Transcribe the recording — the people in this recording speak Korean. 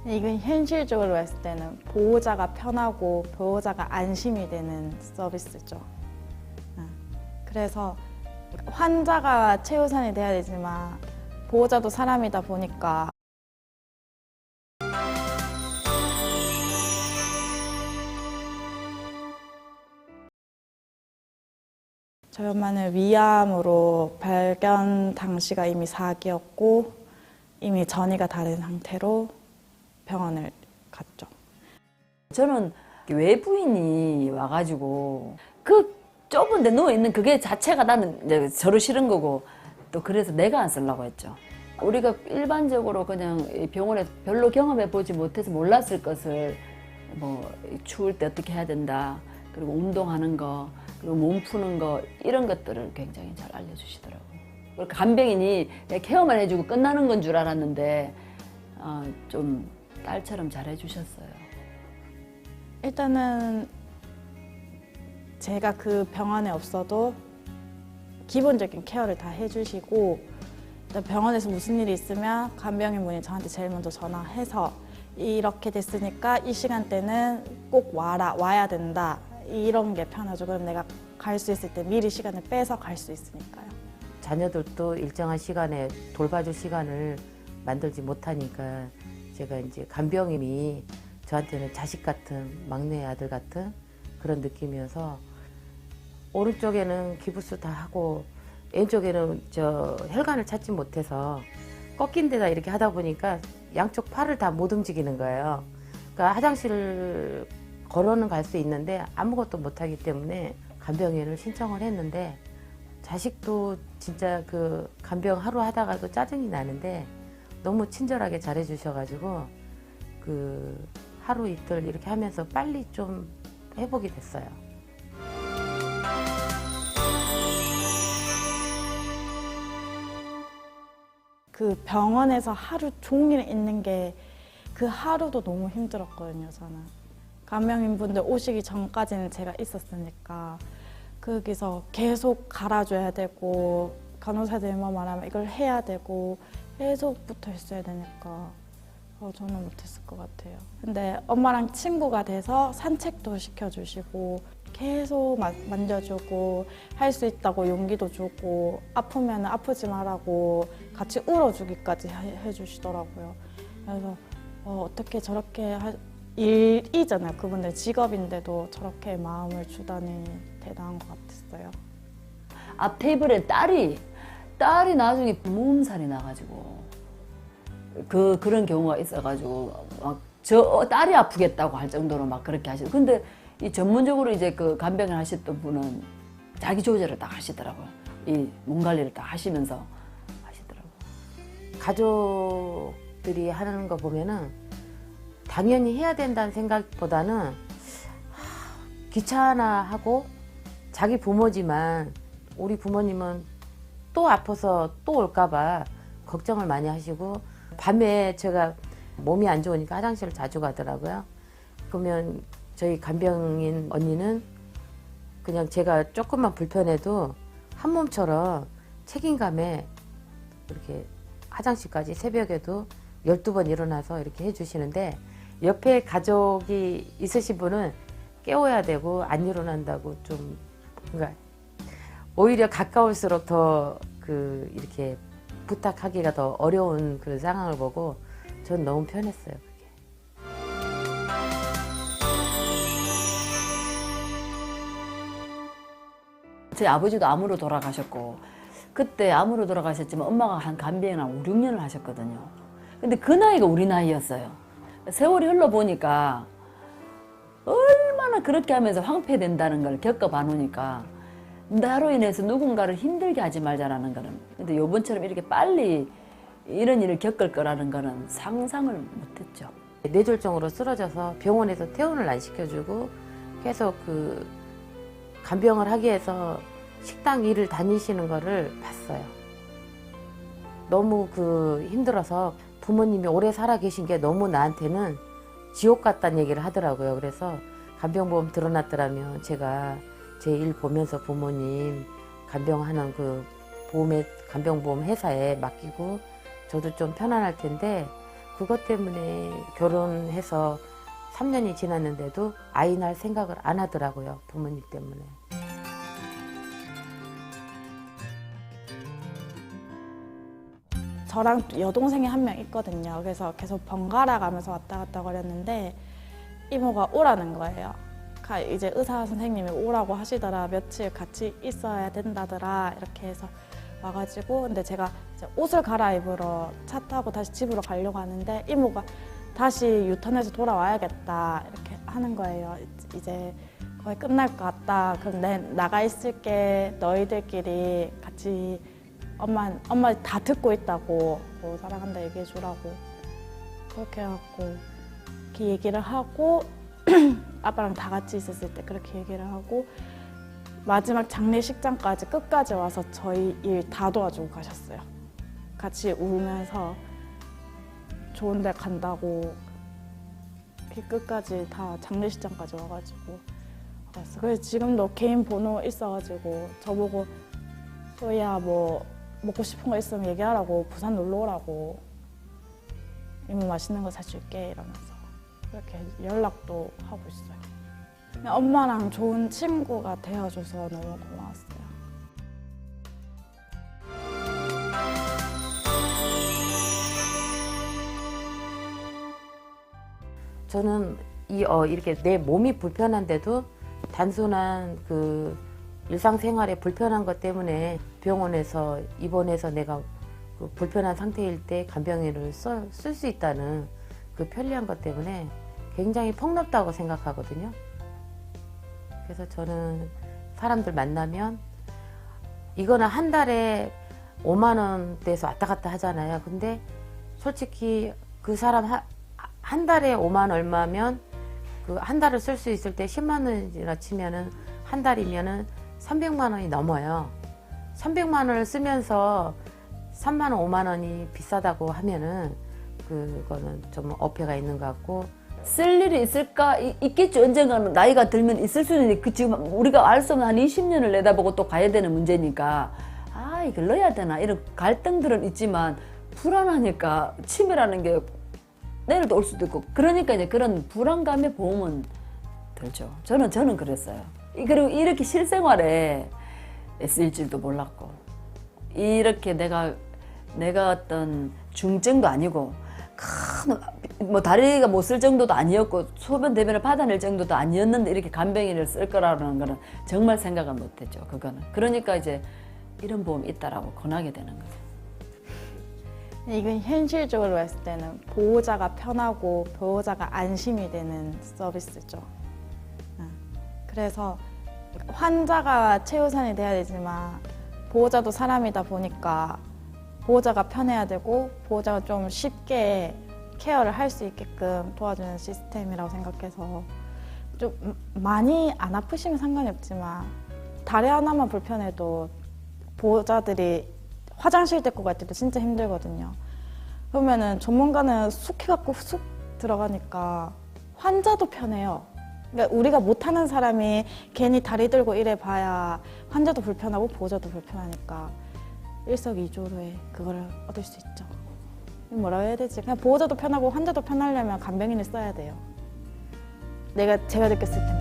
이건 현실적으로 봤을 때는 보호자가 편하고 보호자가 안심이 되는 서비스죠. 그래서 환자가 최우선이 돼야 되지만 보호자도 사람이다 보니까 저희 엄마는 위암으로 발견 당시가 이미 4기였고 이미 전이가 다른 상태로 병원을 갔죠. 저는 외부인이 와가지고 그 좁은 데 누워있는 그게 자체가 나는 이제 서로 싫은 거고 또 그래서 내가 안 쓰려고 했죠. 우리가 일반적으로 그냥 병원에 별로 경험해 보지 못해서 몰랐을 것을 뭐 추울 때 어떻게 해야 된다, 그리고 운동하는 거, 그리고 몸 푸는 거 이런 것들을 굉장히 잘 알려주시더라고요. 그리고 간병인이 케어만 해주고 끝나는 건 줄 알았는데 좀 딸처럼 잘 해주셨어요. 일단은 제가 그 병원에 없어도 기본적인 케어를 다 해주시고 병원에서 무슨 일이 있으면 간병인분이 저한테 제일 먼저 전화해서 이렇게 됐으니까 이 시간대는 꼭 와야 된다. 이런 게 편하죠. 그럼 내가 갈 수 있을 때 미리 시간을 빼서 갈 수 있으니까요. 자녀들도 일정한 시간에 돌봐줄 시간을 만들지 못하니까 제가 이제 간병인이 저한테는 자식 같은, 막내 아들 같은 그런 느낌이어서 오른쪽에는 기부스 다 하고 왼쪽에는 저 혈관을 찾지 못해서 꺾인 데다 이렇게 하다 보니까 양쪽 팔을 다 못 움직이는 거예요. 그러니까 화장실 걸어는 갈 수 있는데 아무것도 못하기 때문에 간병인을 신청을 했는데 자식도 진짜 그 간병 하루 하다가도 짜증이 나는데 너무 친절하게 잘해 주셔가지고 그 하루 이틀 이렇게 하면서 빨리 좀 회복이 됐어요. 그 병원에서 하루 종일 있는 게 그 하루도 너무 힘들었거든요, 저는. 간병인분들 오시기 전까지는 제가 있었으니까 거기서 계속 갈아줘야 되고 간호사들이 뭐 말하면 이걸 해야 되고 계속 붙어 있어야 되니까 저는 못했을 것 같아요. 근데 엄마랑 친구가 돼서 산책도 시켜주시고 계속 만져주고 할 수 있다고 용기도 주고 아프면 아프지 말라고 같이 울어주기까지 해주시더라고요. 그래서 어떻게 저렇게 일이잖아요. 그분들 직업인데도 저렇게 마음을 주다니 대단한 것 같았어요. 앞 테이블에 딸이 나중에 몸살이 나가지고 그런 경우가 있어가지고 막 저 딸이 아프겠다고 할 정도로 막 그렇게 하시고, 근데 이 전문적으로 이제 그 간병을 하셨던 분은 자기 조절을 다 하시더라고요. 이 몸 관리를 다 하시면서 하시더라고요. 가족들이 하는 거 보면은 당연히 해야 된다는 생각보다는 귀찮아하고 자기 부모지만 우리 부모님은 또 아파서 또 올까봐 걱정을 많이 하시고 밤에 제가 몸이 안 좋으니까 화장실을 자주 가더라고요. 그러면 저희 간병인 언니는 그냥 제가 조금만 불편해도 한 몸처럼 책임감에 이렇게 화장실까지 새벽에도 12번 일어나서 이렇게 해주시는데 옆에 가족이 있으신 분은 깨워야 되고 안 일어난다고 좀 뭔가 오히려 가까울수록 더 이렇게 부탁하기가 더 어려운 그런 상황을 보고 전 너무 편했어요. 그게. 제 아버지도 암으로 돌아가셨고 그때 암으로 돌아가셨지만 엄마가 한 간병을 한 5, 6년을 하셨거든요. 근데 그 나이가 우리 나이였어요. 세월이 흘러보니까 얼마나 그렇게 하면서 황폐된다는 걸 겪어봐 놓으니까 나로 인해서 누군가를 힘들게 하지 말자라는 거는, 근데 요번처럼 이렇게 빨리 이런 일을 겪을 거라는 거는 상상을 못했죠. 뇌졸중으로 쓰러져서 병원에서 퇴원을 안 시켜주고 계속 그 간병을 하기 위해서 식당 일을 다니시는 거를 봤어요. 너무 힘들어서 부모님이 오래 살아 계신 게 너무 나한테는 지옥 같다는 얘기를 하더라고요. 그래서 간병보험 들어놨더라면 제가 제 일 보면서 부모님 간병하는 간병보험 회사에 맡기고 저도 좀 편안할 텐데 그것 때문에 결혼해서 3년이 지났는데도 아이 낳을 생각을 안 하더라고요. 부모님 때문에. 저랑 여동생이 한 명 있거든요. 그래서 계속 번갈아 가면서 왔다 갔다 거렸는데 이모가 오라는 거예요. 이제 의사 선생님이 오라고 하시더라. 며칠 같이 있어야 된다더라. 이렇게 해서 와가지고 근데 제가 이제 옷을 갈아입으러 차 타고 다시 집으로 가려고 하는데 이모가 다시 유턴해서 돌아와야겠다 이렇게 하는 거예요. 이제 거의 끝날 것 같다. 그럼 내 나가 있을게. 너희들끼리 같이 엄마 다 듣고 있다고 뭐 사랑한다 얘기해 주라고 그렇게 해갖고 이렇게 얘기를 하고 아빠랑 다 같이 있었을 때 그렇게 얘기를 하고 마지막 장례식장까지 끝까지 와서 저희 일 다 도와주고 가셨어요. 같이 울면서 좋은 데 간다고 이렇게 끝까지 다 장례식장까지 와가지고 갔어요. 그래서 지금도 개인 번호 있어가지고 저보고 소희야 뭐 먹고 싶은 거 있으면 얘기하라고 부산 놀러 오라고 이모 맛있는 거 사줄게 이러면서 그렇게 연락도 하고 있어요. 그냥 엄마랑 좋은 친구가 되어줘서 너무 고마웠어요. 저는 이렇게 내 몸이 불편한데도 단순한 그 일상생활에 불편한 것 때문에 병원에서 입원해서 내가 그 불편한 상태일 때 간병인을 쓸 수 있다는 그 편리한 것 때문에 굉장히 폭넓다고 생각하거든요. 그래서 저는 사람들 만나면 이거는 한 달에 5만 원대에서 왔다 갔다 하잖아요. 근데 솔직히 그 사람 한 달에 5만 얼마면 그 한 달을 쓸 수 있을 때 10만 원이나 치면은 한 달이면은 300만 원이 넘어요. 300만 원을 쓰면서 3만 원, 5만 원이 비싸다고 하면은 그거는 좀 어폐가 있는 것 같고. 쓸 일이 있을까? 있겠죠. 언젠가는 나이가 들면 있을 수 있는데 그 지금 우리가 알 수 없는 한 20년을 내다보고 또 가야 되는 문제니까 아 이걸 넣어야 되나 이런 갈등들은 있지만 불안하니까 치매라는 게 내일도 올 수도 있고 그러니까 이제 그런 불안감의 보험은 들죠. 저는 그랬어요. 그리고 이렇게 실생활에 쓰일 줄도 몰랐고 이렇게 내가 어떤 중증도 아니고 큰 뭐 다리가 못 쓸 정도도 아니었고 소변 대변을 받아낼 정도도 아니었는데 이렇게 간병인을 쓸 거라는 거는 정말 생각을 못했죠. 그거는 그러니까 이제 이런 보험이 있다라고 권하게 되는 거예요. 이건 현실적으로 봤을 때는 보호자가 편하고 보호자가 안심이 되는 서비스죠. 그래서 환자가 최우선이 돼야 되지만 보호자도 사람이다 보니까 보호자가 편해야 되고 보호자가 좀 쉽게 케어를 할 수 있게끔 도와주는 시스템이라고 생각해서 좀 많이 안 아프시면 상관이 없지만 다리 하나만 불편해도 보호자들이 화장실 데리고 갈 때도 진짜 힘들거든요. 그러면은 전문가는 쑥 해갖고 쑥 들어가니까 환자도 편해요. 그러니까 우리가 못하는 사람이 괜히 다리 들고 이래 봐야 환자도 불편하고 보호자도 불편하니까 일석이조로의 그거를 얻을 수 있죠. 뭐라고 해야 되지? 그냥 보호자도 편하고 환자도 편하려면 간병인을 써야 돼요. 제가 느꼈을 때는.